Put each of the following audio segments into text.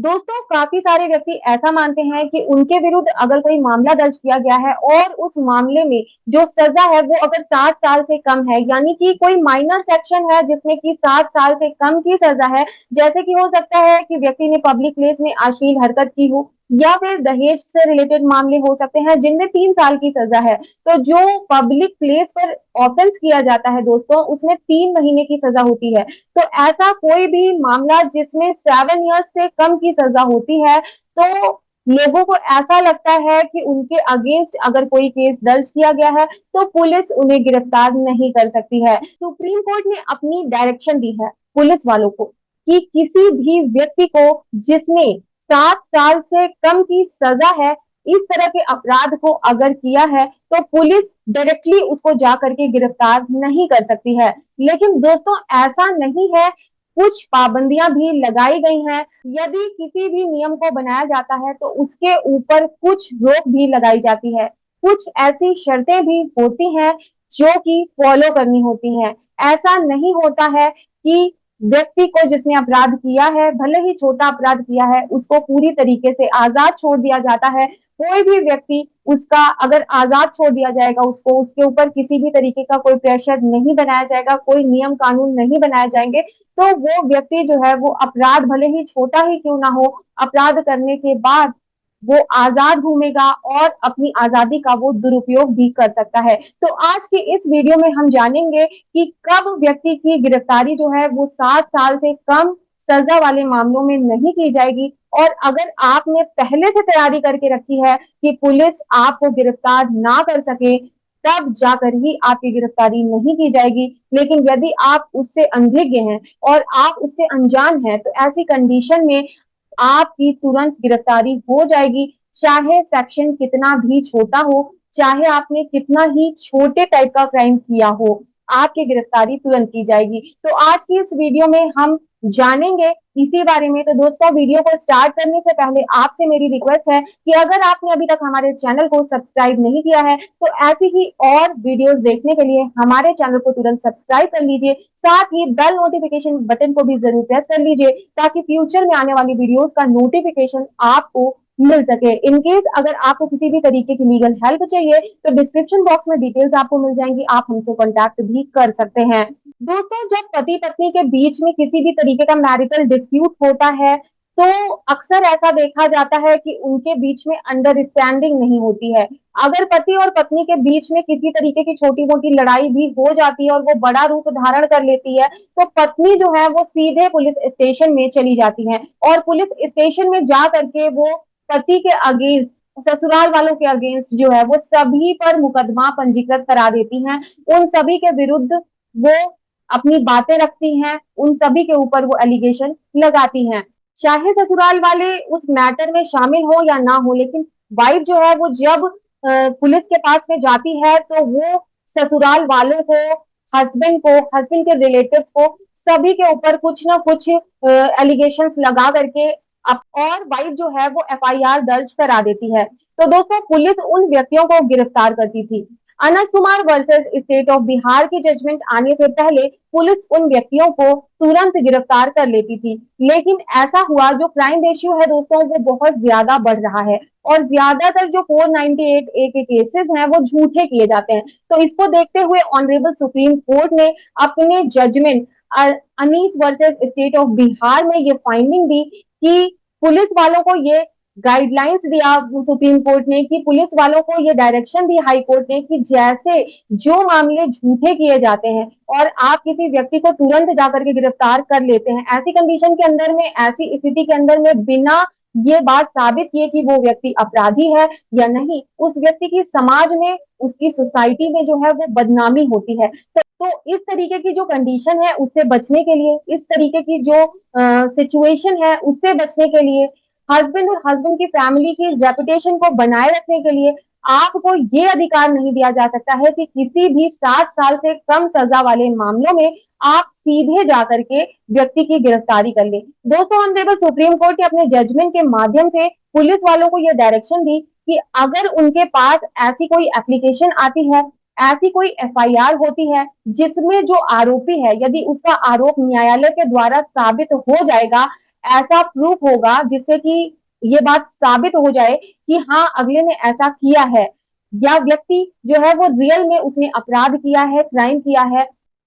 दोस्तों, काफ़ी सारे व्यक्ति ऐसा मानते हैं कि उनके विरुद्ध अगर कोई मामला दर्ज किया गया है और उस मामले में जो सज़ा है वो अगर 7 साल से कम है, यानी कि कोई माइनर सेक्शन है जिसमें कि 7 साल से कम की सज़ा है, जैसे कि हो सकता है कि व्यक्ति ने पब्लिक प्लेस में अश्लील हरकत की हो या फिर दहेज से रिलेटेड मामले हो सकते हैं जिनमें 3 साल की सज़ा है। तो जो पब्लिक प्लेस पर ऑफेंस किया जाता है दोस्तों, उसमें 3 महीने की सज़ा होती है। तो ऐसा कोई भी मामला जिसमें 7 इयर्स से कम की सज़ा होती है, तो लोगों को ऐसा लगता है कि उनके अगेंस्ट अगर कोई केस दर्ज किया गया है, तो पुलिस उन्हें गिरफ्तार नहीं कर सकती है। सुप्रीम कोर्ट ने अपनी डायरेक्शन दी है पुलिस वालों को कि किसी भी व्यक्ति को जिसने 7 साल से कम की सज़ा है, इस तरह के अपराध को अगर किया है, तो पुलिस डायरेक्टली उसको जाकर के गिरफ्तार नहीं कर सकती है। लेकिन दोस्तों ऐसा नहीं है, कुछ पाबंदियां भी लगाई गई हैं। यदि किसी भी नियम को बनाया जाता है तो उसके ऊपर कुछ रोक भी लगाई जाती है। कुछ ऐसी शर्तें भी होती हैं जो कि फॉलो करनी होती हैं। ऐसा नहीं होता है कि व्यक्ति को जिसने अपराध किया है, भले ही छोटा अपराध किया है, उसको पूरी तरीके से आज़ाद छोड़ दिया जाता है। कोई भी व्यक्ति उसका अगर आज़ाद छोड़ दिया जाएगा उसको, उसके ऊपर किसी भी तरीके का कोई प्रेशर नहीं बनाया जाएगा, कोई नियम कानून नहीं बनाए जाएँगे, तो वो व्यक्ति जो है वो अपराध भले ही छोटा ही क्यों ना हो, अपराध करने के बाद वो आज़ाद घूमेगा और अपनी आज़ादी का वो दुरुपयोग भी कर सकता है। तो आज की इस वीडियो में हम जानेंगे कि कब व्यक्ति की गिरफ्तारी जो है वो 7 साल से कम सज़ा वाले मामलों में नहीं की जाएगी और अगर आपने पहले से तैयारी करके रखी है कि पुलिस आपको गिरफ्तार ना कर सके, तब जाकर ही आपकी गिरफ्तारी नहीं की जाएगी। लेकिन यदि आप उससे अनभिज्ञ हैं और आप उससे अनजान हैं, तो ऐसी कंडीशन में आपकी तुरंत गिरफ्तारी हो जाएगी, चाहे सेक्शन कितना भी छोटा हो, चाहे आपने कितना ही छोटे टाइप का क्राइम किया हो, आपकी गिरफ्तारी तुरंत की जाएगी। तो आज की इस वीडियो में हम जानेंगे इसी बारे में। तो दोस्तों, वीडियो को स्टार्ट करने से पहले आपसे मेरी रिक्वेस्ट है कि अगर आपने अभी तक हमारे चैनल को सब्सक्राइब नहीं किया है, तो ऐसी ही और वीडियोस देखने के लिए हमारे चैनल को तुरंत सब्सक्राइब कर लीजिए। साथ ही बेल नोटिफिकेशन बटन को भी जरूर प्रेस कर लीजिए ताकि फ्यूचर में आने वाली वीडियोस का नोटिफिकेशन आपको मिल सके। इन केस अगर आपको किसी भी तरीके की लीगल हेल्प चाहिए तो डिस्क्रिप्शन बॉक्स में डिटेल्स आपको मिल जाएंगी, आप हमसे कॉन्टैक्ट भी कर सकते हैं। दोस्तों, जब पति पत्नी के बीच में किसी भी तरीके का मैरिटल डिस्प्यूट होता है, तो अक्सर ऐसा देखा जाता है कि उनके बीच में अंडरस्टैंडिंग नहीं होती है। अगर पति और पत्नी के बीच में किसी तरीके की छोटी-मोटी लड़ाई भी हो जाती है और वो बड़ा रूप धारण कर लेती है, तो पत्नी जो है वो सीधे पुलिस स्टेशन में चली जाती है और पुलिस स्टेशन में जा करके वो पति के अगेंस्ट, ससुराल वालों के अगेंस्ट जो है वो सभी पर मुकदमा पंजीकृत करा देती हैं। उन सभी के विरुद्ध वो अपनी बातें रखती हैं, उन सभी के ऊपर वो एलिगेशन लगाती हैं। चाहे ससुराल वाले उस मैटर में शामिल हो या ना हो, लेकिन वाइफ जो है वो जब पुलिस के पास में जाती है तो वो ससुराल वालों को, हस्बैंड के रिलेटिव्स को, सभी के ऊपर कुछ ना कुछ एलिगेशंस लगा करके और वाइफ जो है वो एफआईआर दर्ज करा देती है। तो दोस्तों, पुलिस उन व्यक्तियों को गिरफ्तार करती थी। Anas Kumar versus State of Bihar की जजमेंट आने से पहले पुलिस उन व्यक्तियों को तुरंत गिरफ्तार कर लेती थी। लेकिन ऐसा हुआ, जो क्राइम रेशियो है दोस्तों वो बहुत ज्यादा बढ़ रहा है और ज्यादातर जो 498 ए के केसेस हैं वो झूठे किए जाते हैं। तो इसको देखते हुए ऑनरेबल सुप्रीम कोर्ट ने अपने judgement Anees versus State of Bihar में ये फाइंडिंग दी कि पुलिस वालों को ये गाइडलाइंस दिया सुप्रीम कोर्ट ने, कि पुलिस वालों को ये डायरेक्शन दी हाई कोर्ट ने कि जैसे जो मामले झूठे किए जाते हैं और आप किसी व्यक्ति को तुरंत जाकर के गिरफ्तार कर लेते हैं, ऐसी कंडीशन के अंदर में, ऐसी स्थिति के अंदर में बिना ये बात साबित किए कि वो व्यक्ति अपराधी है या नहीं, उस व्यक्ति की समाज में, उसकी सोसाइटी में जो है वो बदनामी होती है। तो इस तरीके की जो कंडीशन है उससे बचने के लिए, इस तरीके की जो सिचुएशन है उससे बचने के लिए, हस्बैंड और हस्बैंड की फैमिली की रेपुटेशन को बनाए रखने के लिए आपको ये अधिकार नहीं दिया जा सकता है कि किसी भी 7 साल से कम सजा वाले मामलों में आप सीधे जाकर के व्यक्ति की गिरफ्तारी कर ले। दोस्तों, ऑनरेबल सुप्रीम कोर्ट ने अपने जजमेंट के माध्यम से पुलिस वालों को यह डायरेक्शन दी कि अगर उनके पास ऐसी कोई एप्लीकेशन आती है, ऐसी कोई एफआईआर होती है जिसमें जो आरोपी है, यदि उसका आरोप न्यायालय के द्वारा साबित हो जाएगा, ऐसा प्रूफ होगा जिससे कि ये बात साबित हो जाए कि हाँ अगले ने ऐसा किया है, या व्यक्ति जो है वो रियल में उसने अपराध किया है, क्राइम किया है,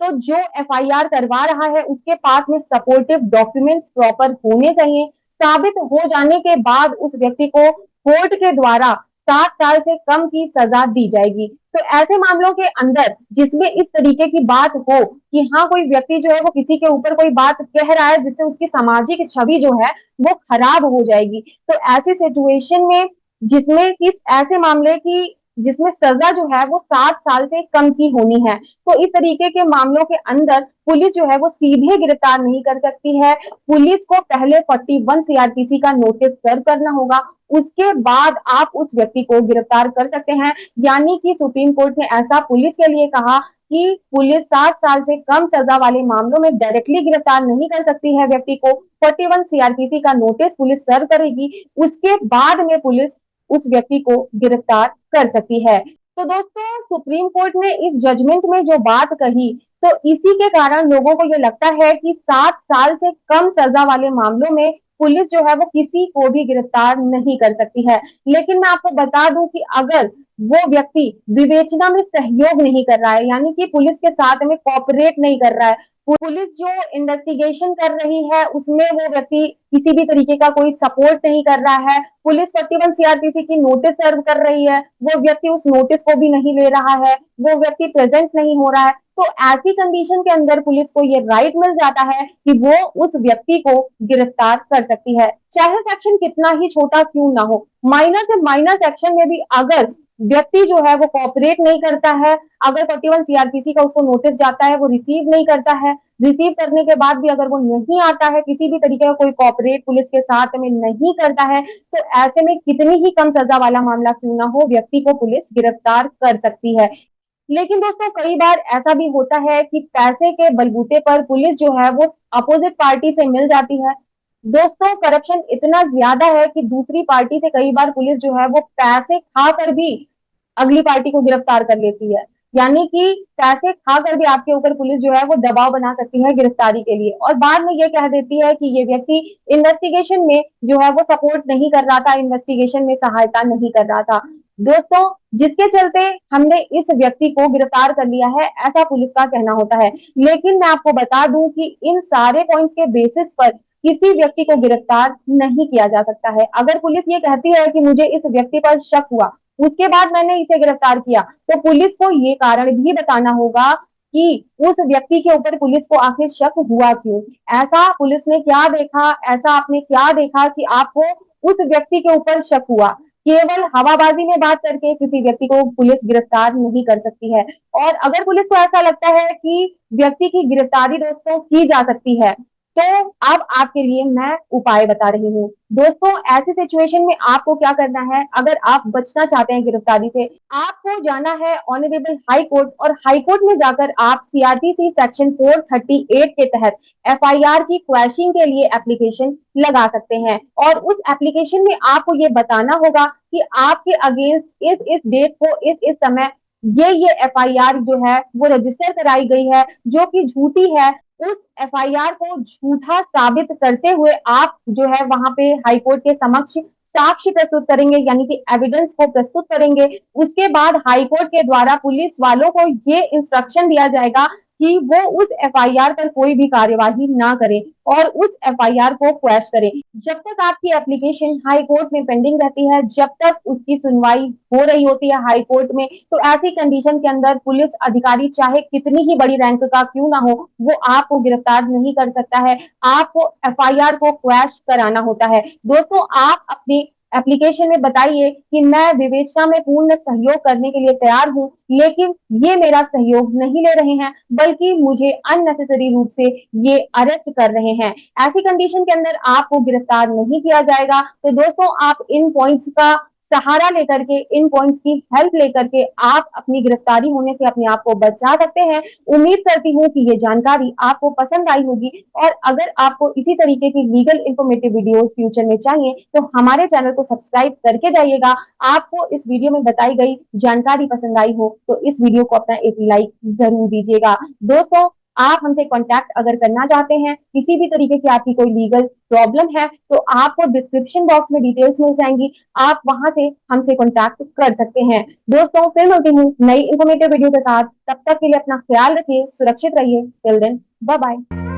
तो जो एफआईआर करवा रहा है उसके पास में सपोर्टिव डॉक्यूमेंट्स प्रॉपर होने चाहिए। साबित हो जाने के बाद उस व्यक्ति को कोर्ट के द्वारा 7 साल से कम की सजा दी जाएगी। तो ऐसे मामलों के अंदर जिसमें इस तरीके की बात हो कि हाँ कोई व्यक्ति जो है वो किसी के ऊपर कोई बात कह रहा है जिससे उसकी सामाजिक छवि जो है वो खराब हो जाएगी, तो ऐसी सिचुएशन में जिसमें कि ऐसे मामले की जिसमें सजा जो है वो 7 साल से कम की होनी है, तो इस तरीके के मामलों के अंदर पुलिस जो है वो सीधे गिरफ्तार नहीं कर सकती है। पुलिस को पहले 41 सीआरपीसी का नोटिस सर्व करना होगा, उसके बाद आप उस व्यक्ति को गिरफ्तार कर सकते हैं। यानी कि सुप्रीम कोर्ट ने ऐसा पुलिस के लिए कहा कि पुलिस 7 साल से कम सजा वाले मामलों में डायरेक्टली गिरफ्तार नहीं कर सकती है व्यक्ति को। 41 सीआरपीसी का नोटिस पुलिस सर्व करेगी, उसके बाद में पुलिस उस व्यक्ति को गिरफ्तार कर सकती है। तो दोस्तों सुप्रीम कोर्ट ने इस जजमेंट में जो बात कही, तो इसी के कारण लोगों को ये लगता है कि 7 साल से कम सजा वाले मामलों में पुलिस जो है वो किसी को भी गिरफ्तार नहीं कर सकती है। लेकिन मैं आपको बता दूं कि अगर वो व्यक्ति विवेचना में सहयोग नहीं कर रहा है, यानी कि पुलिस के साथ में कोऑपरेट नहीं कर रहा है, पुलिस जो इन्वेस्टिगेशन कर रही है उसमें वो व्यक्ति किसी भी तरीके का कोई सपोर्ट नहीं कर रहा है, पुलिस 41 सीआरपीसी की नोटिस सर्व कर रही है, वो व्यक्ति उस नोटिस को भी नहीं ले रहा है, वो व्यक्ति प्रेजेंट नहीं हो रहा है, तो ऐसी कंडीशन के अंदर पुलिस को ये राइट मिल जाता है कि वो उस व्यक्ति को गिरफ्तार कर सकती है, चाहे सेक्शन कितना ही छोटा क्यों ना हो। माइनर से माइनर सेक्शन में भी अगर व्यक्ति जो है वो कोऑपरेट नहीं करता है, अगर 41 सीआरपीसी का उसको नोटिस जाता है वो रिसीव नहीं करता है, रिसीव करने के बाद भी अगर वो नहीं आता है, किसी भी तरीके का कोई कोऑपरेट पुलिस के साथ में नहीं करता है, तो ऐसे में कितनी ही कम सजा वाला मामला क्यों ना हो, व्यक्ति को पुलिस गिरफ्तार कर सकती है। लेकिन दोस्तों कई बार ऐसा भी होता है कि पैसे के बलबूते पर पुलिस जो है वो अपोजिट पार्टी से मिल जाती है। दोस्तों करप्शन इतना ज्यादा है कि दूसरी पार्टी से कई बार पुलिस जो है वो पैसे खाकर भी अगली पार्टी को गिरफ्तार कर लेती है। यानी कि पैसे खाकर भी आपके ऊपर पुलिस जो है वो दबाव बना सकती है गिरफ्तारी के लिए, और बाद में ये कह देती है कि ये व्यक्ति इन्वेस्टिगेशन में जो है वो सपोर्ट नहीं कर रहा था, इन्वेस्टिगेशन में सहायता नहीं कर रहा था। दोस्तों जिसके चलते हमने इस व्यक्ति को गिरफ्तार कर लिया है, ऐसा पुलिस का कहना होता है। लेकिन मैं आपको बता दूं कि इन सारे पॉइंट्स के बेसिस पर किसी व्यक्ति को गिरफ्तार नहीं किया जा सकता है। अगर पुलिस ये कहती है कि मुझे इस व्यक्ति पर शक हुआ, उसके बाद मैंने इसे गिरफ्तार किया, तो पुलिस को ये कारण भी बताना होगा कि उस व्यक्ति के ऊपर पुलिस को आखिर शक हुआ क्यों, ऐसा पुलिस ने क्या देखा, ऐसा आपने क्या देखा कि आपको उस व्यक्ति के ऊपर शक हुआ। केवल हवाबाजी में बात करके किसी व्यक्ति को पुलिस गिरफ्तार नहीं कर सकती है। और अगर पुलिस को ऐसा लगता है कि व्यक्ति की गिरफ्तारी दोस्तों की जा सकती है, तो अब आपके लिए मैं उपाय बता रही हूँ। दोस्तों ऐसी सिचुएशन में आपको क्या करना है, अगर आप बचना चाहते हैं गिरफ्तारी से, आपको जाना है ऑनरेबल हाई कोर्ट, और हाई कोर्ट में जाकर आप सीआरपीसी सेक्शन 438 के तहत एफआईआर की क्वैशिंग के लिए एप्लीकेशन लगा सकते हैं। और उस एप्लीकेशन में आपको ये बताना होगा कि आपके अगेंस्ट इस डेट को इस समय ये एफआईआर जो है वो रजिस्टर कराई गई है, जो कि झूठी है। उस एफआईआर को झूठा साबित करते हुए आप जो है वहां पे हाईकोर्ट के समक्ष साक्ष्य प्रस्तुत करेंगे, यानी कि एविडेंस को प्रस्तुत करेंगे। उसके बाद हाईकोर्ट के द्वारा पुलिस वालों को ये इंस्ट्रक्शन दिया जाएगा कि वो उस एफआईआर पर कोई भी कार्यवाही ना करें और उस एफआईआर को क्वैश करें। जब तक आपकी एप्लीकेशन हाई कोर्ट में पेंडिंग रहती है, जब तक उसकी सुनवाई हो रही होती है हाई कोर्ट में, तो ऐसी कंडीशन के अंदर पुलिस अधिकारी चाहे कितनी ही बड़ी रैंक का क्यों ना हो, वो आपको गिरफ्तार नहीं कर सकता है। आपको एफआईआर को क्वैश कराना होता है। दोस्तों आप अपनी एप्लीकेशन में बताइए कि मैं विवेचना में पूर्ण सहयोग करने के लिए तैयार हूं, लेकिन ये मेरा सहयोग नहीं ले रहे हैं, बल्कि मुझे अननेसेसरी रूप से ये अरेस्ट कर रहे हैं। ऐसी कंडीशन के अंदर आपको गिरफ्तार नहीं किया जाएगा। तो दोस्तों आप इन पॉइंट्स का सहारा लेकर के, इन पॉइंट्स की हेल्प लेकर के आप अपनी गिरफ्तारी होने से अपने आप को बचा सकते हैं। उम्मीद करती हूँ कि ये जानकारी आपको पसंद आई होगी, और अगर आपको इसी तरीके की लीगल इंफॉर्मेटिव वीडियोस फ्यूचर में चाहिए तो हमारे चैनल को सब्सक्राइब करके जाइएगा। आपको इस वीडियो में बताई गई जानकारी पसंद आई हो तो इस वीडियो को अपना एक लाइक जरूर दीजिएगा। दोस्तों आप हमसे कांटेक्ट अगर करना चाहते हैं, किसी भी तरीके की आपकी कोई लीगल प्रॉब्लम है, तो आपको डिस्क्रिप्शन बॉक्स में डिटेल्स मिल जाएंगी, आप वहां से हमसे कांटेक्ट कर सकते हैं। दोस्तों फिर मिलती हूँ नई इन्फॉर्मेटिव वीडियो के साथ, तब तक के लिए अपना ख्याल रखिए, सुरक्षित रहिए। Till then bye bye.